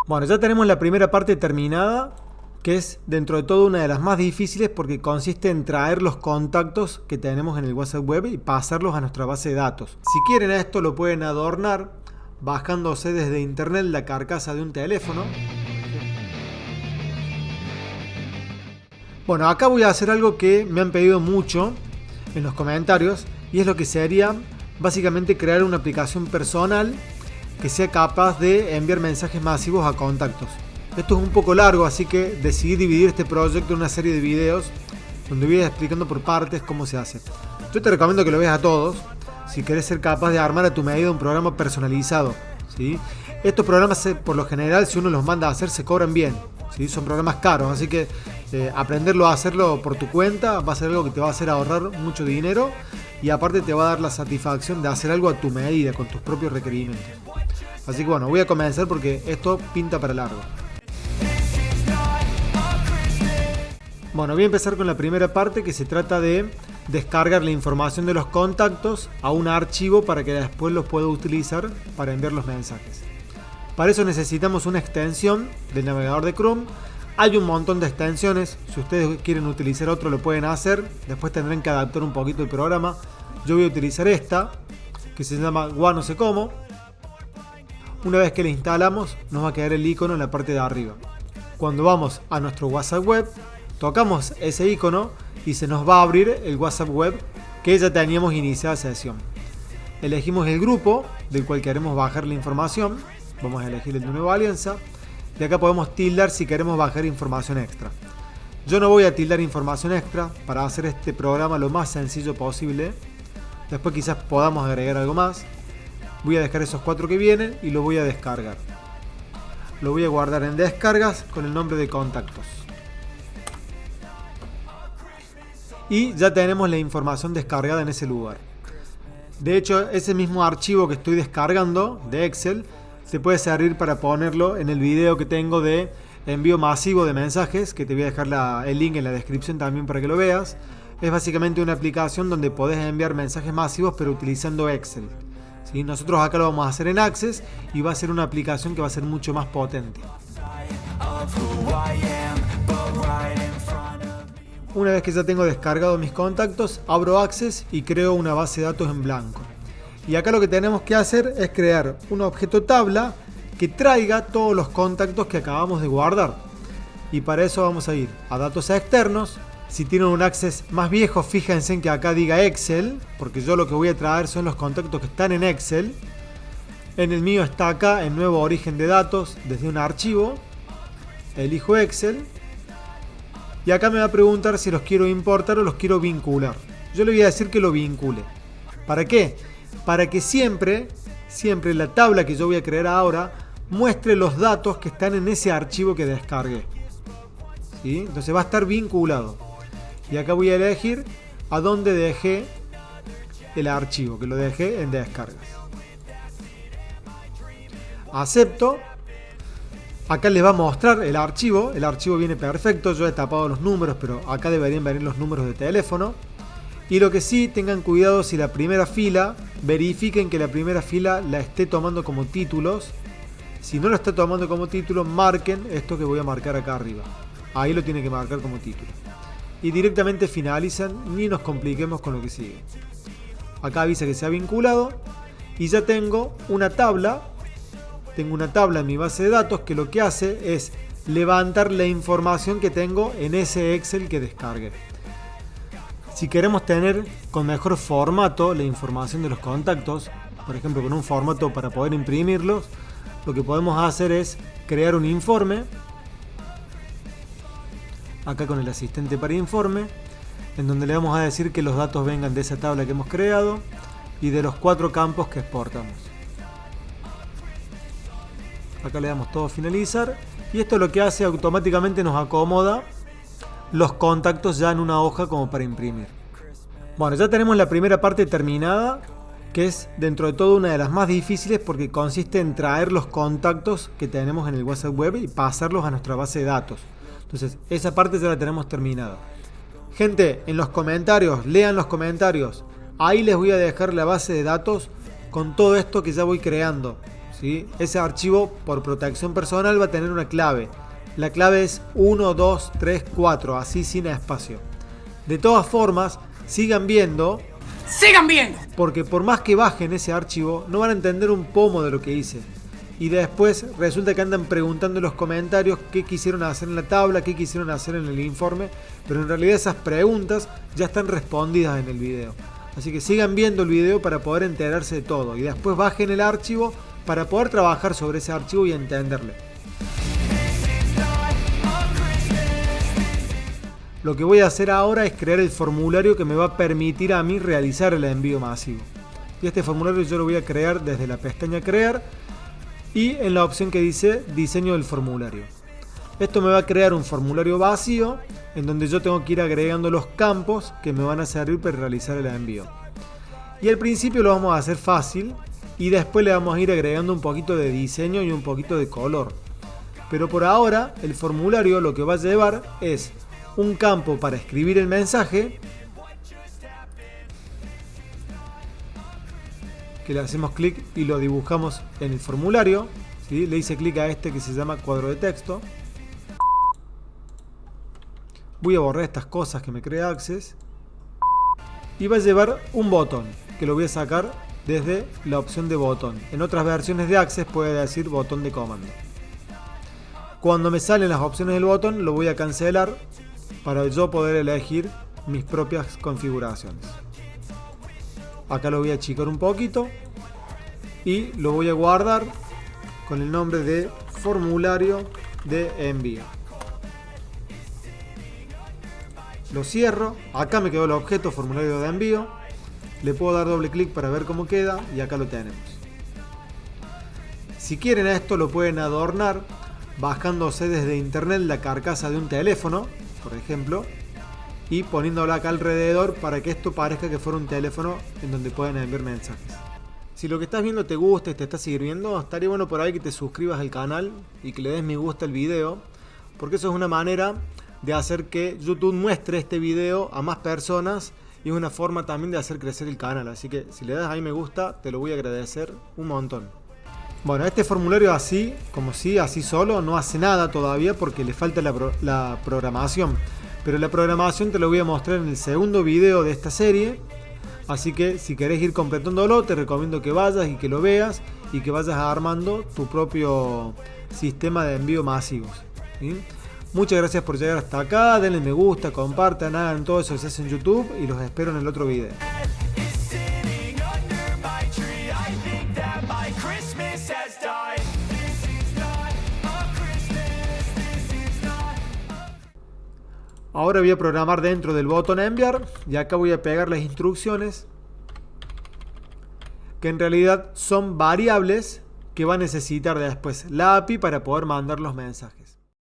Bueno, ya tenemos la primera parte terminada, que es dentro de todo una de las más difíciles porque consiste en traer los contactos que tenemos en el WhatsApp web y pasarlos a nuestra base de datos. Si quieren esto lo pueden adornar bajándose desde internet la carcasa de un teléfono. Bueno, acá voy a hacer algo que me han pedido mucho en los comentarios y es lo que sería básicamente crear una aplicación personal que sea capaz de enviar mensajes masivos a contactos. Esto es un poco largo, así que decidí dividir este proyecto en una serie de videos donde voy a ir explicando por partes cómo se hace. Yo te recomiendo que lo veas a todos si querés ser capaz de armar a tu medida un programa personalizado, ¿sí? Estos programas por lo general, si uno los manda a hacer, se cobran bien, ¿sí? Son programas caros, así que aprenderlo a hacerlo por tu cuenta va a ser algo que te va a hacer ahorrar mucho dinero y aparte te va a dar la satisfacción de hacer algo a tu medida, con tus propios requerimientos. Así que bueno, voy a comenzar porque esto pinta para largo. Bueno, voy a empezar con la primera parte, que se trata de descargar la información de los contactos a un archivo para que después los pueda utilizar para enviar los mensajes. Para eso necesitamos una extensión del navegador de Chrome. Hay un montón de extensiones, si ustedes quieren utilizar otro lo pueden hacer, después tendrán que adaptar un poquito el programa. Yo voy a utilizar esta, que se llama Gua no sé cómo. Una vez que la instalamos, nos va a quedar el icono en la parte de arriba. Cuando vamos a nuestro WhatsApp web, tocamos ese icono y se nos va a abrir el WhatsApp web que ya teníamos iniciada sesión. Elegimos el grupo del cual queremos bajar la información. Vamos a elegir el de Nueva Alianza. Y acá podemos tildar si queremos bajar información extra. Yo no voy a tildar información extra para hacer este programa lo más sencillo posible. Después quizás podamos agregar algo más. Voy a dejar esos 4 que vienen y lo voy a descargar. Lo voy a guardar en descargas con el nombre de contactos. Y ya tenemos la información descargada en ese lugar. De hecho, ese mismo archivo que estoy descargando de Excel te puede servir para ponerlo en el video que tengo de envío masivo de mensajes, que te voy a dejar el link en la descripción también para que lo veas. Es básicamente una aplicación donde podés enviar mensajes masivos pero utilizando Excel, ¿sí? Nosotros acá lo vamos a hacer en Access y va a ser una aplicación que va a ser mucho más potente. Una vez que ya tengo descargado mis contactos, abro Access y creo una base de datos en blanco. Y acá lo que tenemos que hacer es crear un objeto tabla que traiga todos los contactos que acabamos de guardar. Y para eso vamos a ir a datos externos. Si tienen un Access más viejo, fíjense en que acá diga Excel, porque yo lo que voy a traer son los contactos que están en Excel. En el mío está acá en nuevo origen de datos desde un archivo. Elijo Excel. Y acá me va a preguntar si los quiero importar o los quiero vincular. Yo le voy a decir que lo vincule. ¿Para qué? Para que siempre la tabla que yo voy a crear ahora muestre los datos que están en ese archivo que descargué, ¿sí? Entonces va a estar vinculado. Y acá voy a elegir a dónde dejé el archivo, que lo dejé en descargas. Acepto. Acá les va a mostrar el archivo viene perfecto, yo he tapado los números, pero acá deberían venir los números de teléfono. Y lo que sí, tengan cuidado si la primera fila, verifiquen que la primera fila la esté tomando como títulos. Si no lo está tomando como título, marquen esto que voy a marcar acá arriba. Ahí lo tienen que marcar como título. Y directamente finalizan, ni nos compliquemos con lo que sigue. Acá avisa que se ha vinculado y ya tengo una tabla. Tengo una tabla en mi base de datos que lo que hace es levantar la información que tengo en ese Excel que descargué. Si queremos tener con mejor formato la información de los contactos, por ejemplo con un formato para poder imprimirlos, lo que podemos hacer es crear un informe, acá con el asistente para informe, en donde le vamos a decir que los datos vengan de esa tabla que hemos creado y de los 4 campos que exportamos. Acá le damos todo a finalizar y esto lo que hace automáticamente nos acomoda los contactos ya en una hoja como para imprimir. Bueno, ya tenemos la primera parte terminada, que es dentro de todo una de las más difíciles porque consiste en traer los contactos que tenemos en el WhatsApp web y pasarlos a nuestra base de datos. Entonces, esa parte ya la tenemos terminada. Gente, en los comentarios, lean los comentarios. Ahí les voy a dejar la base de datos con todo esto que ya voy creando, ¿sí? Ese archivo, por protección personal, va a tener una clave. La clave es 1, 2, 3, 4, así sin espacio. De todas formas, sigan viendo. ¡Sigan viendo! Porque por más que bajen ese archivo, no van a entender un pomo de lo que hice. Y después resulta que andan preguntando en los comentarios qué quisieron hacer en la tabla, qué quisieron hacer en el informe. Pero en realidad esas preguntas ya están respondidas en el video. Así que sigan viendo el video para poder enterarse de todo. Y después bajen el archivo para poder trabajar sobre ese archivo y entenderle. Lo que voy a hacer ahora es crear el formulario que me va a permitir a mí realizar el envío masivo. Y este formulario yo lo voy a crear desde la pestaña Crear y en la opción que dice Diseño del formulario. Esto me va a crear un formulario vacío en donde yo tengo que ir agregando los campos que me van a servir para realizar el envío. Y al principio lo vamos a hacer fácil y después le vamos a ir agregando un poquito de diseño y un poquito de color. Pero por ahora el formulario lo que va a llevar es un campo para escribir el mensaje, que le hacemos clic y lo dibujamos en el formulario, ¿sí? Le hice clic a este que se llama cuadro de texto. Voy a borrar estas cosas que me crea Access. Y va a llevar un botón, que lo voy a sacar desde la opción de botón. En otras versiones de Access puede decir botón de comando. Cuando me salen las opciones del botón, lo voy a cancelar para yo poder elegir mis propias configuraciones. Acá lo voy a achicar un poquito y lo voy a guardar con el nombre de formulario de envío. Lo cierro, acá me quedó el objeto formulario de envío, le puedo dar doble clic para ver cómo queda y acá lo tenemos. Si quieren esto lo pueden adornar bajándose desde internet la carcasa de un teléfono, por ejemplo, y poniéndolo acá alrededor para que esto parezca que fuera un teléfono en donde pueden enviar mensajes. Si lo que estás viendo te gusta y te está sirviendo, estaría bueno por ahí que te suscribas al canal y que le des me gusta al video, porque eso es una manera de hacer que YouTube muestre este video a más personas y es una forma también de hacer crecer el canal. Así que si le das ahí me gusta, te lo voy a agradecer un montón. Bueno, este formulario así, como si, así solo, no hace nada todavía porque le falta la programación. Pero la programación te lo voy a mostrar en el segundo video de esta serie. Así que si querés ir completándolo, te recomiendo que vayas y que lo veas y que vayas armando tu propio sistema de envío masivos, ¿sí? Muchas gracias por llegar hasta acá, denle me gusta, compartan, hagan todo eso que se hace en YouTube y los espero en el otro video. Ahora voy a programar dentro del botón enviar y acá voy a pegar las instrucciones que en realidad son variables que va a necesitar después la API para poder mandar los mensajes.